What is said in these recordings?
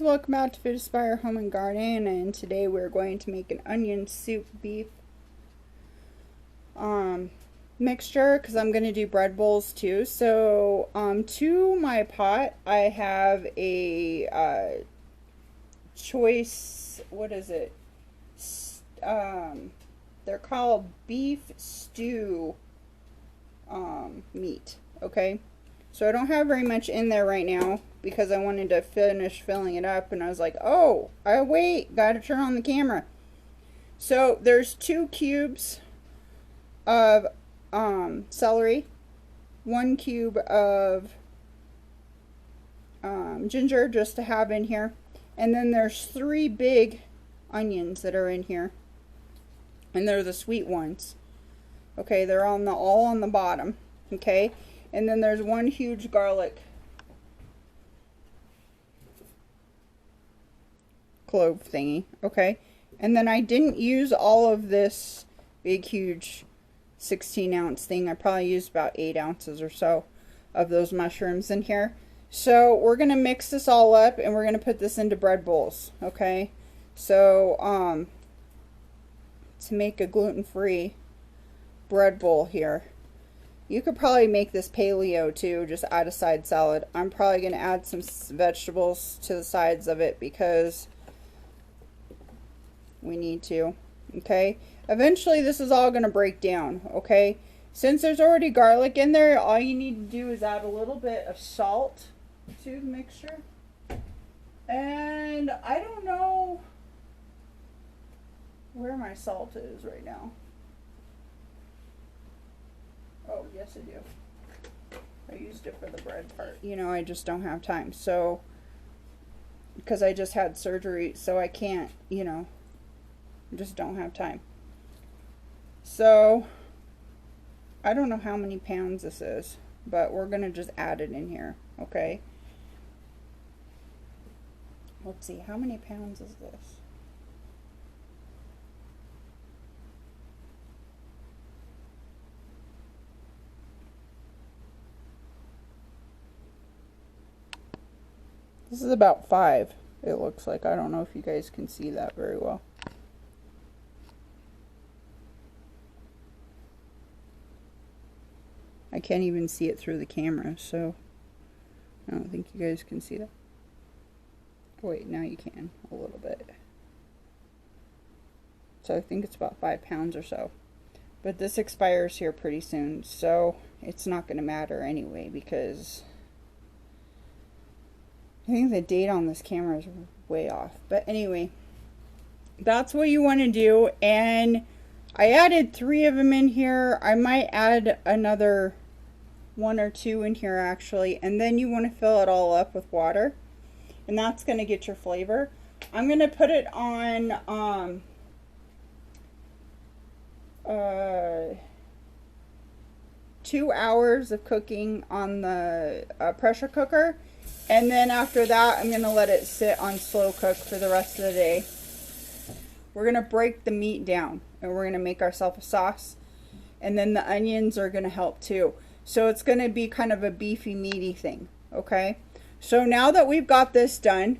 welcome back to Food Aspire Home and Garden, and today we're going to make an onion soup beef mixture because I'm going to do bread bowls too. So to my pot I have a choice, what is it, they're called beef stew meat, okay? So I don't have very much in there right now because I wanted to finish filling it up, and I was like, oh, wait, gotta turn on the camera. So there's 2 cubes of celery, 1 cube of ginger just to have in here, and then there's 3 big onions that are in here, and they're the sweet ones. Okay, they're all on the bottom, okay? And then there's 1 huge garlic clove thingy, okay? And then I didn't use all of this big, huge 16-ounce thing. I probably used about 8 ounces or so of those mushrooms in here. So we're going to mix this all up, and we're going to put this into bread bowls, okay? So, to make a gluten-free bread bowl here, you could probably make this paleo too, just add a side salad. I'm probably going to add some vegetables to the sides of it because we need to, okay? Eventually this is all going to break down, okay? Since there's already garlic in there, all you need to do is add a little bit of salt to the mixture. And I don't know where my salt is right now. Oh, yes I do. I used it for the bread part. You know, I just don't have time. So, because I just had surgery, so I can't, you know, I just don't have time. So, I don't know how many pounds this is, but we're going to just add it in here, okay? Let's see, how many pounds is this? This is about 5, it looks like. I don't know if you guys can see that very well. I can't even see it through the camera, so I don't think you guys can see that. Oh, wait, now you can a little bit. So I think it's about 5 pounds or so. But this expires here pretty soon, so it's not going to matter anyway because I think the date on this camera is way off. But anyway, that's what you want to do. And I added 3 of them in here. I might add another 1 or 2 in here actually. And then you want to fill it all up with water. And that's going to get your flavor. I'm going to put it on 2 hours of cooking on the pressure cooker. And then after that, I'm going to let it sit on slow cook for the rest of the day. We're going to break the meat down, and we're going to make ourselves a sauce. And then the onions are going to help too. So it's going to be kind of a beefy, meaty thing, okay? So now that we've got this done,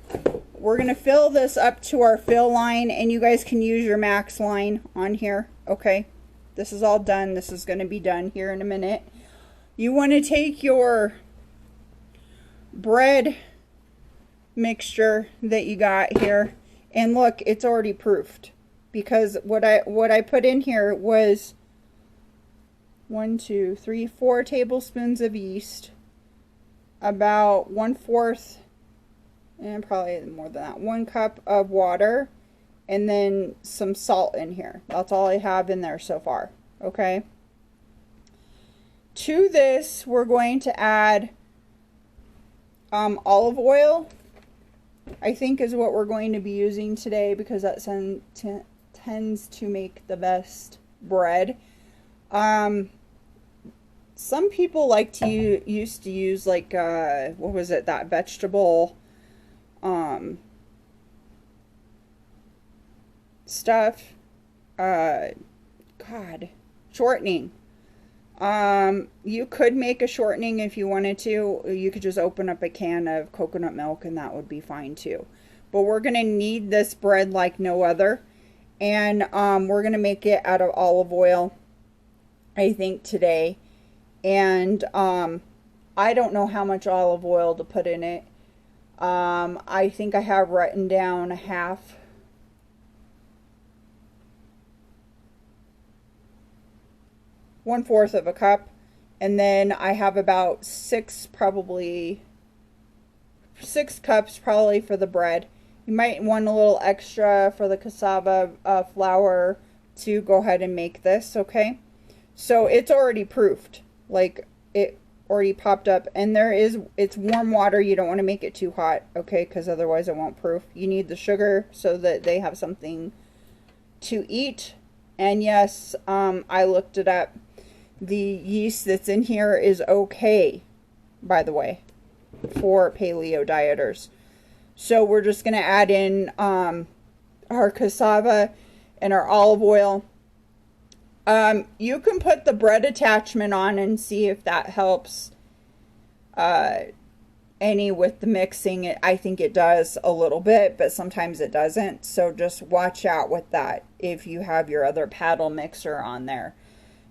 we're going to fill this up to our fill line, and you guys can use your max line on here, okay? This is all done. This is going to be done here in a minute. You want to take your bread mixture that you got here, and look, it's already proofed because what I put in here was 1, 2, 3, 4 tablespoons of yeast, about 1/4, and probably more than that, 1 cup of water, and then some salt in here. That's all I have in there so far, okay? To this, we're going to add olive oil, I think, is what we're going to be using today because that tends to make the best bread. Some people like to used to use like what was it, that vegetable stuff, shortening. You could make a shortening if you wanted to. You could just open up a can of coconut milk and that would be fine too. but we're going to knead this bread like no other. And we're going to make it out of olive oil, I think, today. And I don't know how much olive oil to put in it. I think I have written down half. One-fourth of a cup. And then I have about probably 6 cups probably for the bread. You might want a little extra for the cassava flour to go ahead and make this, okay? So it's already proofed, like it already popped up, and it's warm water. You don't want to make it too hot, okay, because otherwise it won't proof. You need the sugar so that they have something to eat. And yes, I looked it up. The yeast that's in here is okay, by the way, for paleo dieters. So we're just going to add in our cassava and our olive oil. You can put the bread attachment on and see if that helps any with the mixing. I think it does a little bit, but sometimes it doesn't. So just watch out with that if you have your other paddle mixer on there.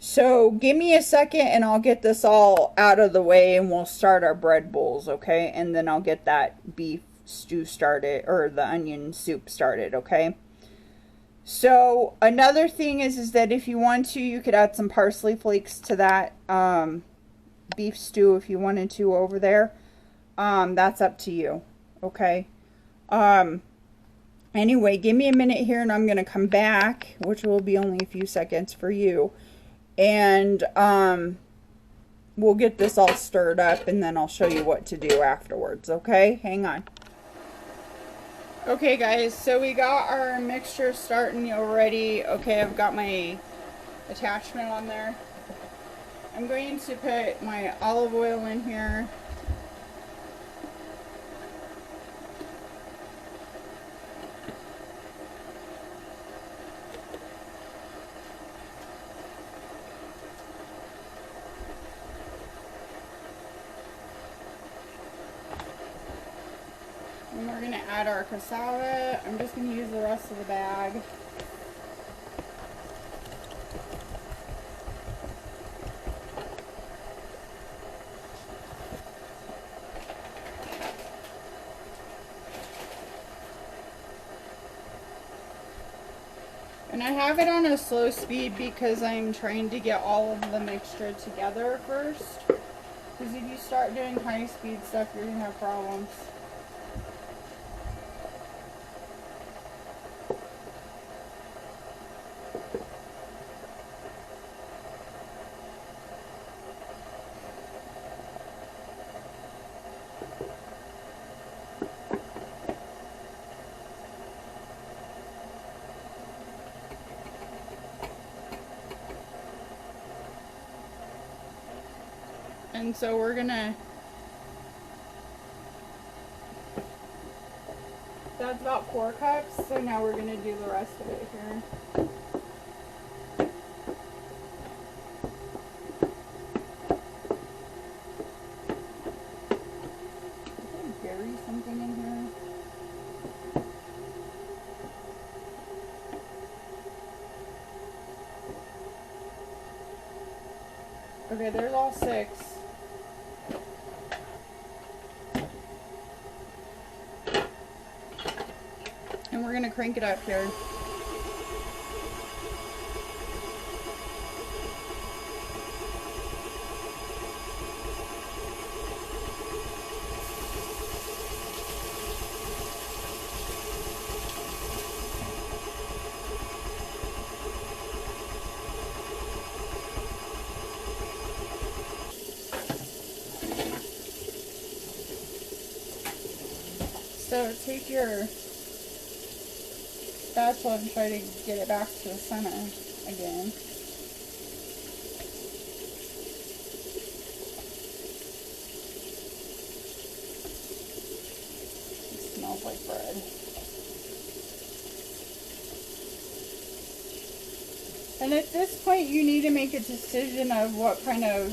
So give me a second and I'll get this all out of the way and we'll start our bread bowls, okay? And then I'll get that beef stew started, or the onion soup started, okay? So another thing is that if you want to, you could add some parsley flakes to that beef stew if you wanted to over there. That's up to you, okay? Anyway, give me a minute here and I'm going to come back, which will be only a few seconds for you. And we'll get this all stirred up and then I'll show you what to do afterwards, okay? Hang on. Okay guys, so we got our mixture starting already. Okay, I've got my attachment on there. I'm going to put my olive oil in here. And we're going to add our casava. I'm just going to use the rest of the bag. And I have it on a slow speed because I'm trying to get all of the mixture together first. Because if you start doing high speed stuff, you're going to have problems. And so we're gonna, that's about 4 cups, so now we're gonna do the rest of it here. Did I bury something in here? Okay, there's all 6. And we're gonna crank it up here. So take your spatula and try to get it back to the center again. It smells like bread. And at this point you need to make a decision of what kind of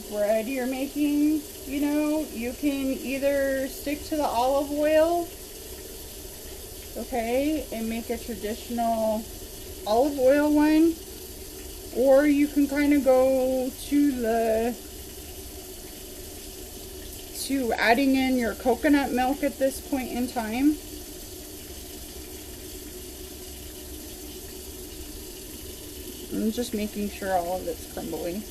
bread you're making, you know, you can either stick to the olive oil, okay, and make a traditional olive oil one, or you can kind of go to adding in your coconut milk at this point in time. I'm just making sure all of it's crumbling.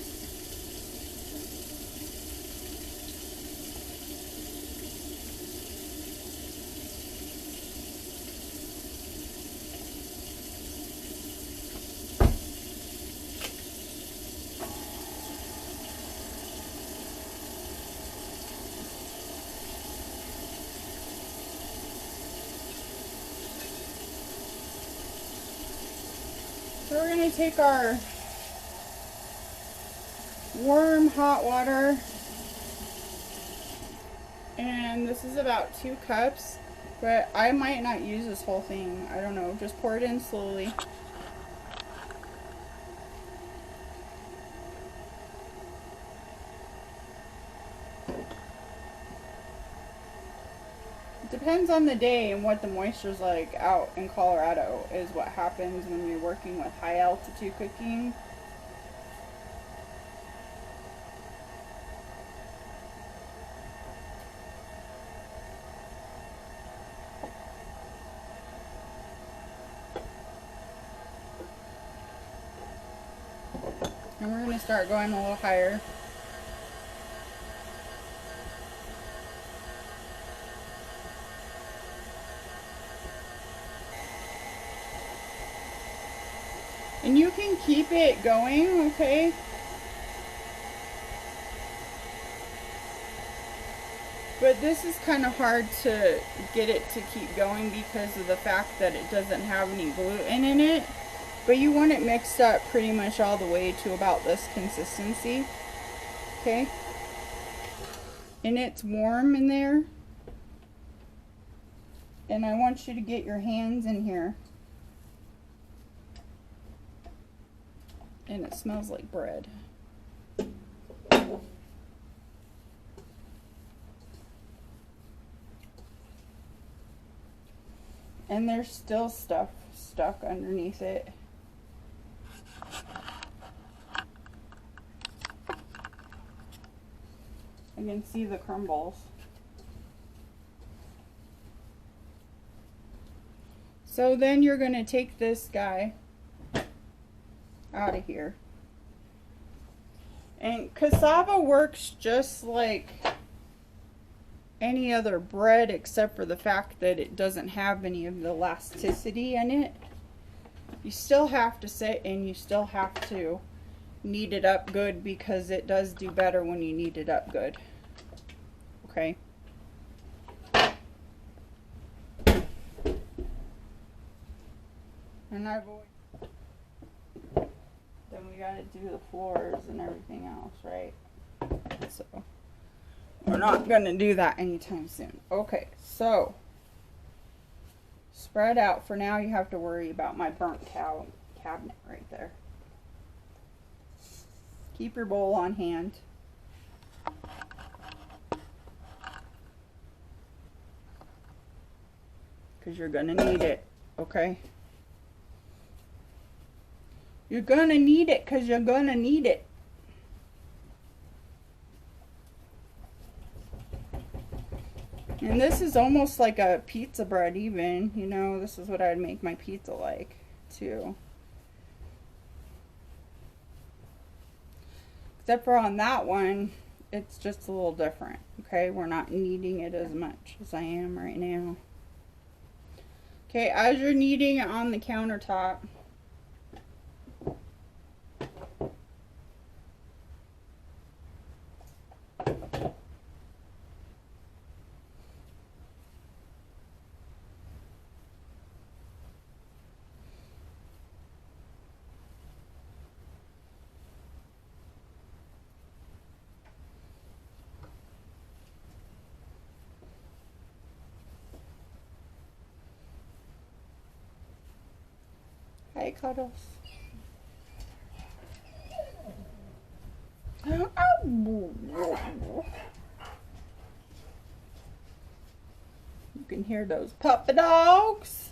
So we're going to take our warm hot water, and this is about 2 cups, but I might not use this whole thing. I don't know. Just pour it in slowly. Depends on the day and what the moisture's like out in Colorado is what happens when you're working with high altitude cooking. And we're going to start going a little higher. And you can keep it going, okay? But this is kind of hard to get it to keep going because of the fact that it doesn't have any gluten in it. But you want it mixed up pretty much all the way to about this consistency, okay? And it's warm in there. And I want you to get your hands in here. And it smells like bread. And there's still stuff stuck underneath it. I can see the crumbles. So then you're going to take this guy out of here. And cassava works just like any other bread except for the fact that it doesn't have any of the elasticity in it. You still have to sit and you still have to knead it up good because it does do better when you knead it up good. Okay. And then we gotta do the floors and everything else, right? So we're not gonna do that anytime soon. Okay, so spread out. For now, you have to worry about my burnt cabinet right there. Keep your bowl on hand. Because you're gonna need it, okay? You're gonna need it because you're gonna need it. And this is almost like a pizza bread even, you know, this is what I'd make my pizza like too. Except for on that one, it's just a little different, okay? We're not kneading it as much as I am right now. Okay, as you're kneading it on the countertop, hi Cuddles. You can hear those puppy dogs.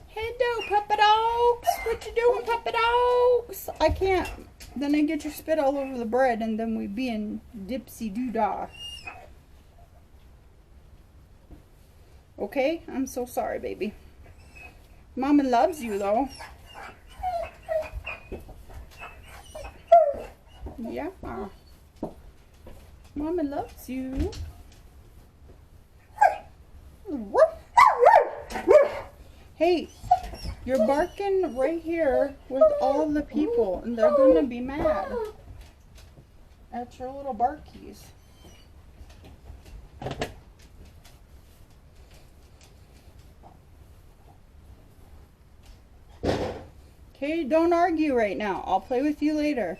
Hello, puppy dogs. What you doing, puppy dogs? I can't. Then I get your spit all over the bread, and then we be in dipsy-doo-dah. Okay? I'm so sorry, baby. Mama loves you, though. Yeah. Mama loves you. Hey, you're barking right here with all the people, and they're gonna be mad at your little barkies. Okay, don't argue right now. I'll play with you later.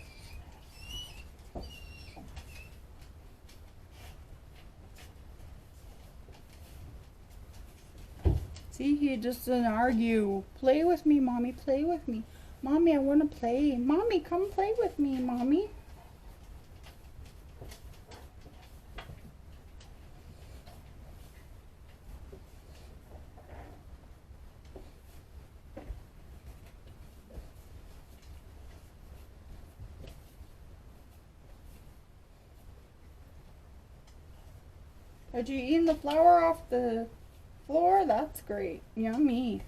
See, he just doesn't argue. Play with me, Mommy. Play with me. Mommy, I want to play. Mommy, come play with me, Mommy. Had you eaten the flour off the floor? That's great. Yummy.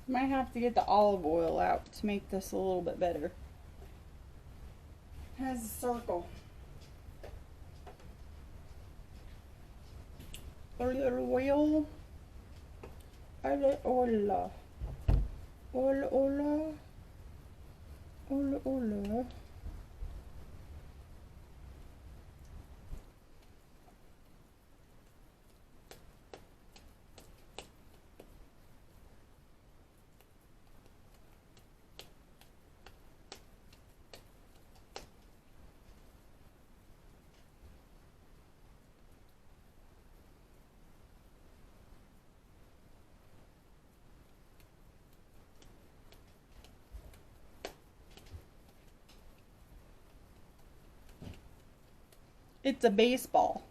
Might have to get the olive oil out to make this a little bit better. It has a circle. Olive oil. Olive oil. Olive oil. Olive oil. It's a baseball.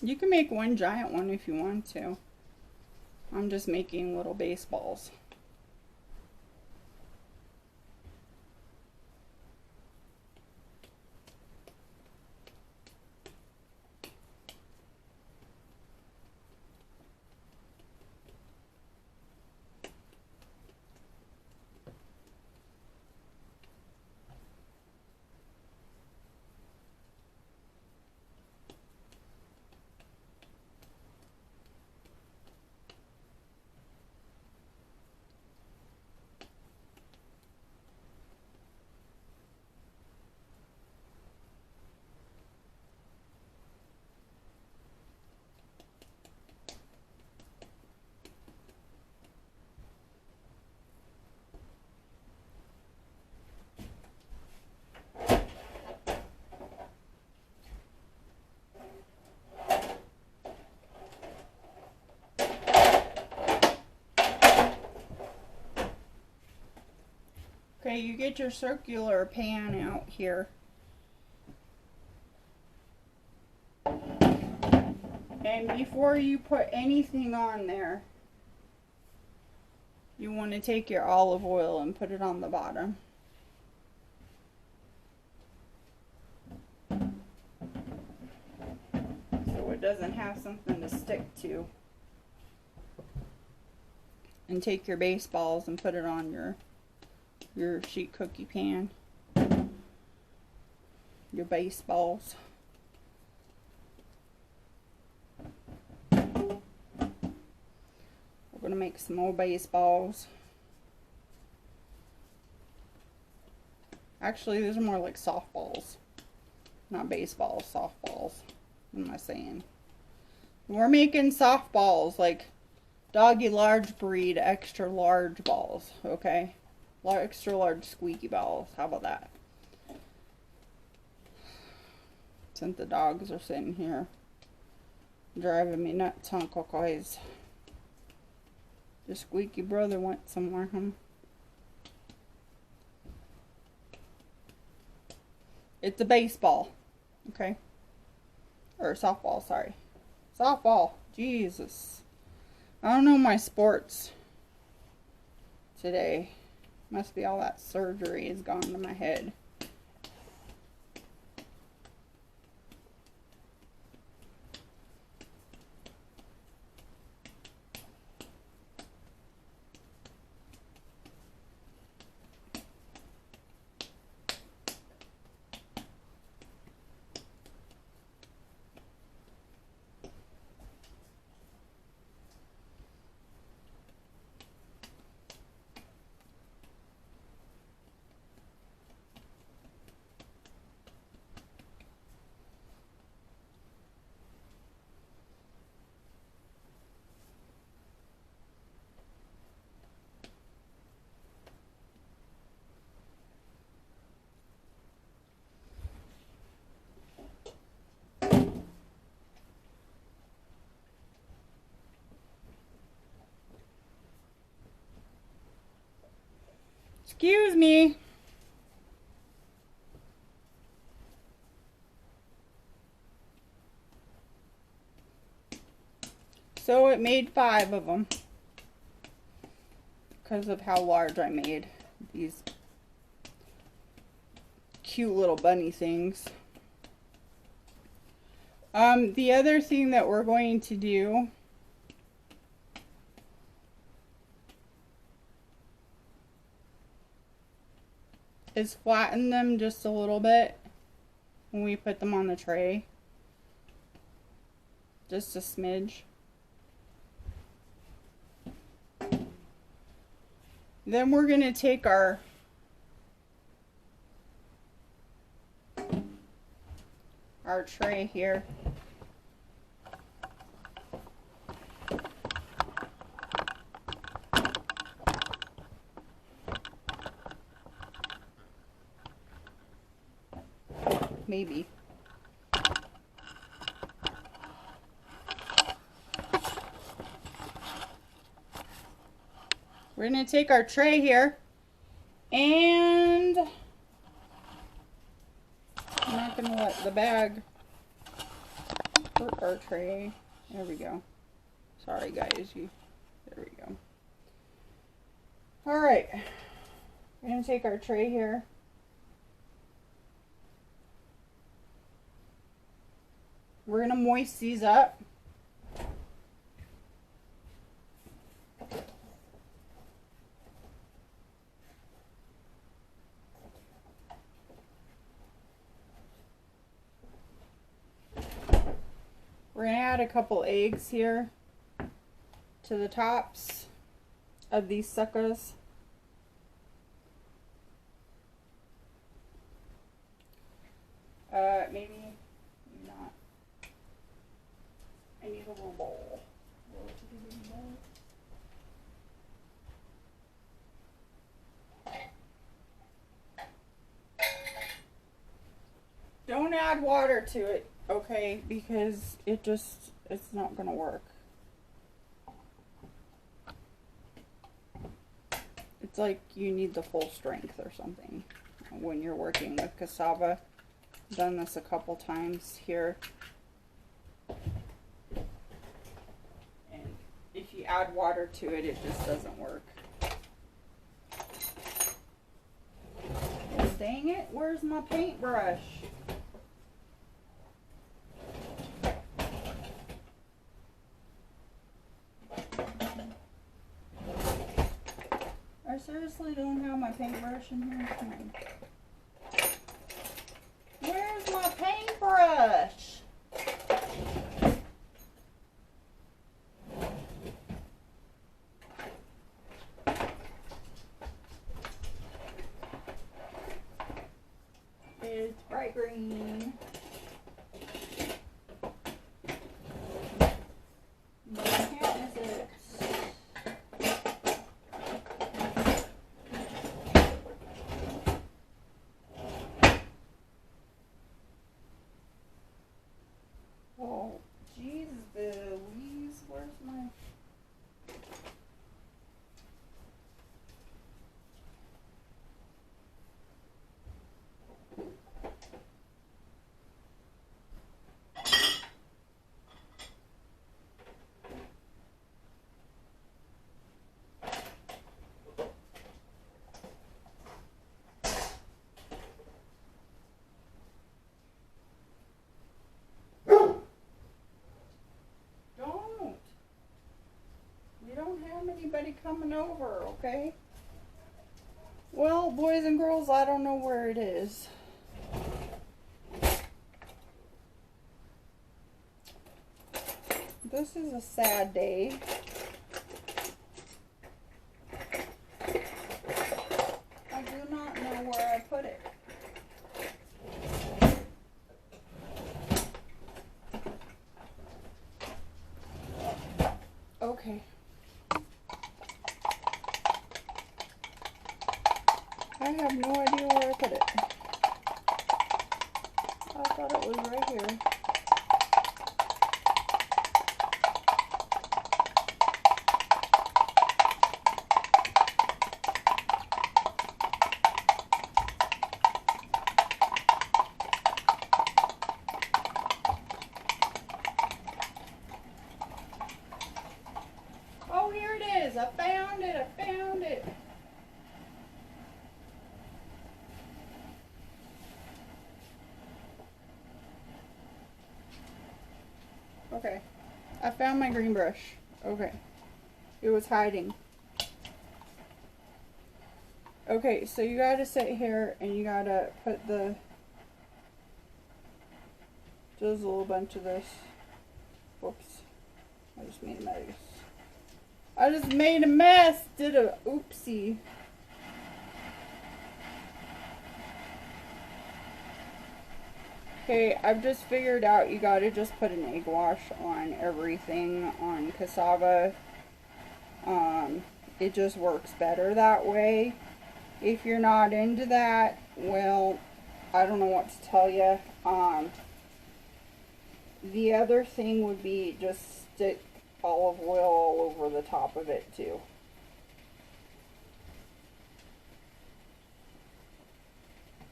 You can make one giant one if you want to. I'm just making little baseballs. Okay, you get your circular pan out here. And before you put anything on there, you want to take your olive oil and put it on the bottom. So it doesn't have something to stick to. And take your base balls and put it on your sheet cookie pan. Your base balls. We're going to make some more base balls. Actually, these are more like softballs. Not baseballs, softballs. What am I saying? We're making softballs, like doggy large breed, extra large balls, okay? Extra large squeaky balls. How about that? Since the dogs are sitting here driving me nuts, huh, guys? Your squeaky brother went somewhere, huh? It's a baseball, okay? Or softball, sorry. Softball. Jesus. I don't know my sports today. Must be all that surgery has gone to my head. Excuse me. So it made 5 of them because of how large I made these cute little bunny things. The other thing that we're going to do is flatten them just a little bit when we put them on the tray. Just a smidge. Then we're going to take our tray here. Maybe. We're going to take our tray here, and I'm not going to let the bag hurt our tray. There we go. Sorry guys, there we go. Alright, we're going to take our tray here. We're going to moist these up. We're going to add a couple eggs here to the tops of these suckers. Maybe not. I need a little bowl. Don't add water to it, okay? Because it's not gonna work. It's like you need the full strength or something when you're working with cassava. I've done this a couple times here. add water to it, it just doesn't work. Well, dang it, where's my paintbrush? I seriously don't have my paintbrush in here. Come on. Where's my paintbrush? It's bright green. But I can't miss it. Oh, jeez, Louise, where's my... Anybody coming over, okay? Well, boys and girls, I don't know where it is. This is a sad day. I do not know where I put it. Okay. I have no idea where I put it. I thought it was right here. Oh, here it is. I found it. I found it. Okay, I found my green brush. Okay, it was hiding. Okay, so you gotta sit here and you gotta put the, just a little bunch of this. Whoops, I just made a mess. I just made a mess, did a oopsie. Okay, I've just figured out you gotta just put an egg wash on everything on cassava. It just works better that way. If you're not into that, well, I don't know what to tell you. The other thing would be just stick olive oil all over the top of it too.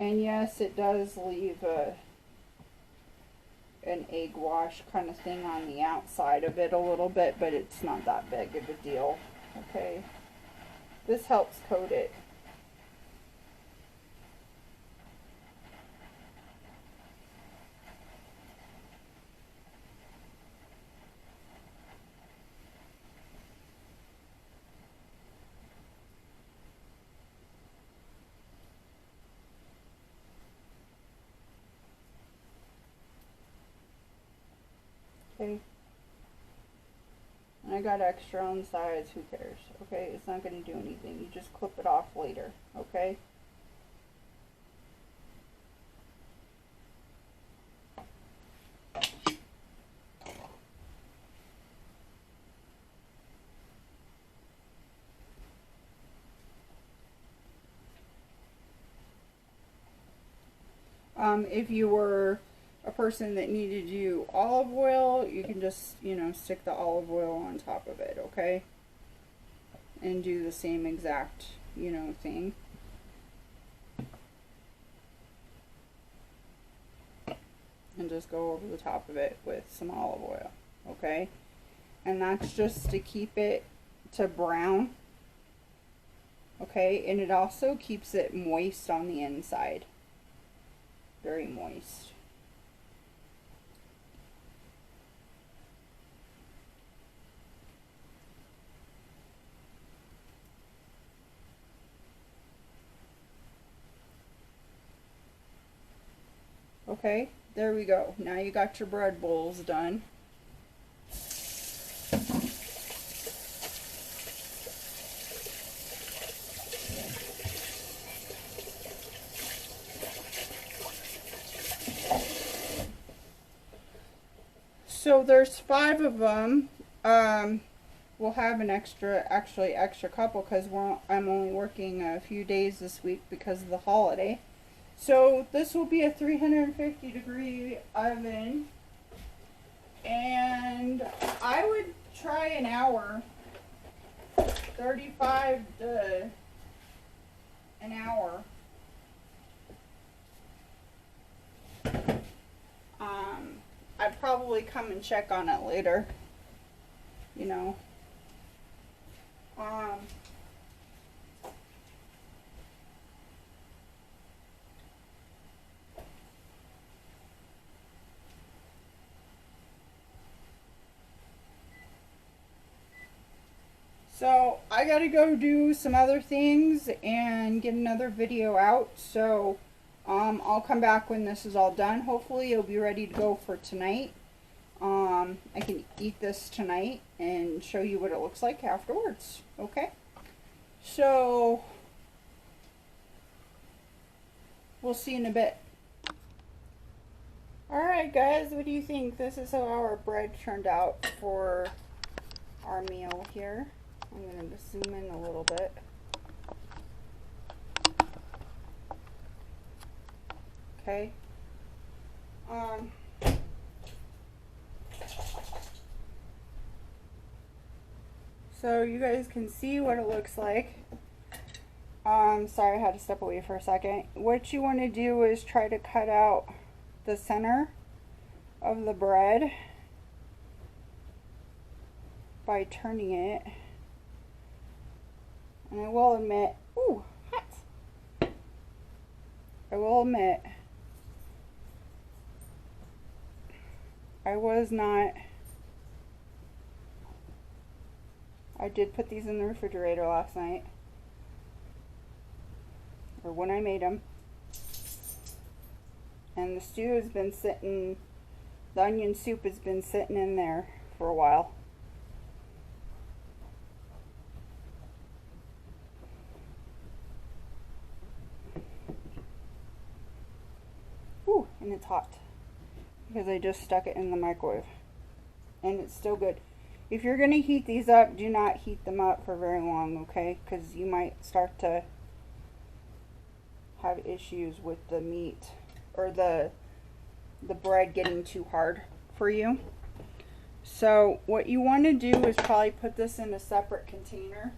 And yes, it does leave an egg wash kind of thing on the outside of it a little bit, but it's not that big of a deal. Okay, this helps coat it. Okay, and I got extra on the sides, who cares? Okay, it's not going to do anything. You just clip it off later, okay? If you were a person that needed you olive oil, you can just, you know, stick the olive oil on top of it, okay? And do the same exact, you know, thing. And just go over the top of it with some olive oil, okay? and that's just to keep it to brown. Okay, and it also keeps it moist on the inside. Very moist. Okay, there we go. Now you got your bread bowls done. So there's 5 of them. We'll have an extra couple because I'm only working a few days this week because of the holiday. So this will be a 350 degree oven, and I would try an hour, 35 to an hour. I'd probably come and check on it later, you know. So I gotta go do some other things and get another video out. So I'll come back when this is all done. Hopefully it'll be ready to go for tonight. I can eat this tonight and show you what it looks like afterwards. Okay? So we'll see in a bit. Alright guys, what do you think? This is how our bread turned out for our meal here. I'm going to zoom in a little bit. Okay. So you guys can see what it looks like. Sorry, I had to step away for a second. What you want to do is try to cut out the center of the bread by turning it. And I will admit, ooh, hot. I will admit, I did put these in the refrigerator last night, or when I made them. And the stew has been sitting, the onion soup has been sitting in there for a while. Ooh, and it's hot because I just stuck it in the microwave, and it's still good. If you're going to heat these up, do not heat them up for very long, okay? Because you might start to have issues with the meat or the bread getting too hard for you. So what you want to do is probably put this in a separate container.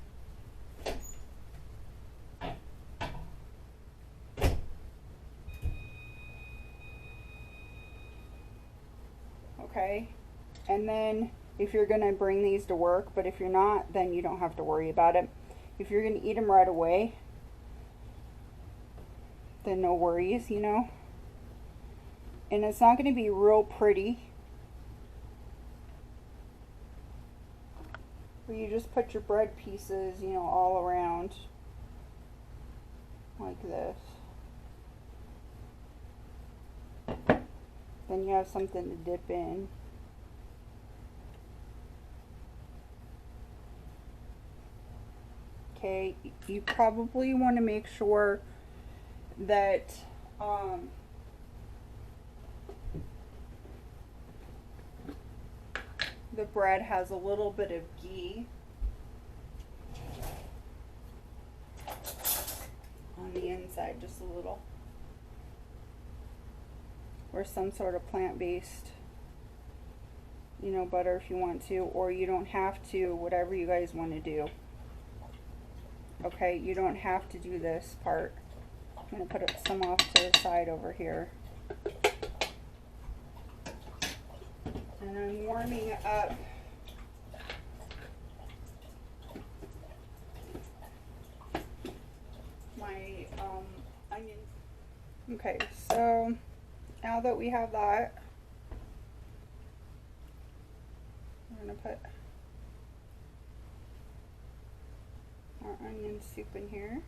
Okay, and then if you're going to bring these to work, but if you're not, then you don't have to worry about it. If you're going to eat them right away, then no worries, you know. And it's not going to be real pretty. But you just put your bread pieces, you know, all around like this. Then you have something to dip in. Okay, you probably want to make sure that the bread has a little bit of ghee on the inside, just a little, or some sort of plant-based, you know, butter if you want to, or you don't have to, whatever you guys want to do. Okay, you don't have to do this part. I'm going to put some off to the side over here. And I'm warming up Okay, so now that we have that, we're going to put our onion soup in here.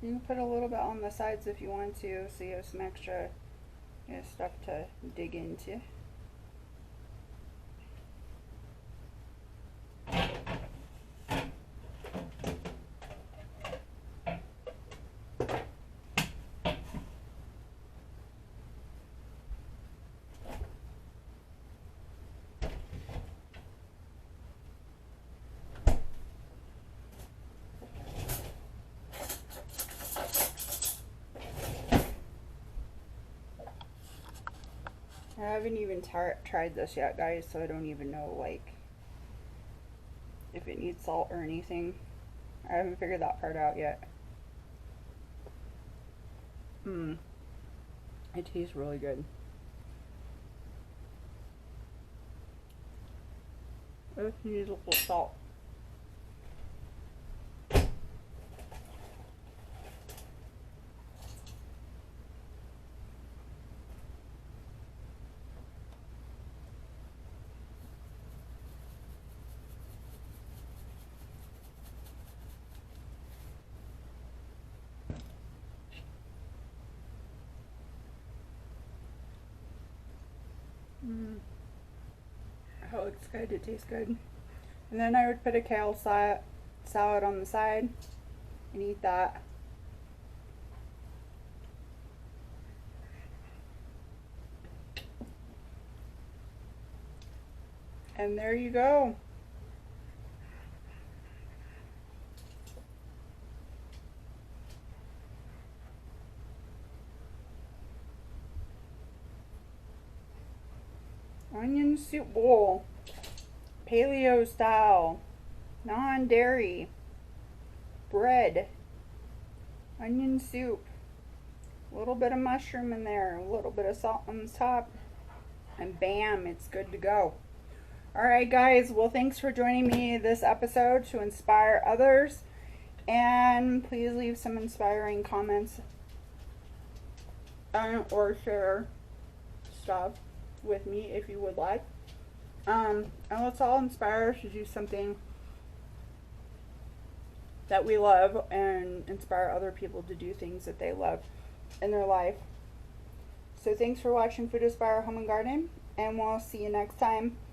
You can put a little bit on the sides if you want to, so you have some extra stuff to dig into. I haven't even tried this yet, guys, so I don't even know, like, if it needs salt or anything. I haven't figured that part out yet. It tastes really good. It needs a little salt. Oh, it's good. It tastes good. And then I would put a kale salad on the side and eat that. And there you go. Onion soup bowl. Paleo style. Non-dairy. Bread. Onion soup. A little bit of mushroom in there. A little bit of salt on the top. And bam, it's good to go. Alright guys, well thanks for joining me this episode to inspire others. And please leave some inspiring comments or share stuff with me if you would like. And let's all inspire us to do something that we love and inspire other people to do things that they love in their life. So thanks for watching Food Aspire Home and Garden, and we'll see you next time.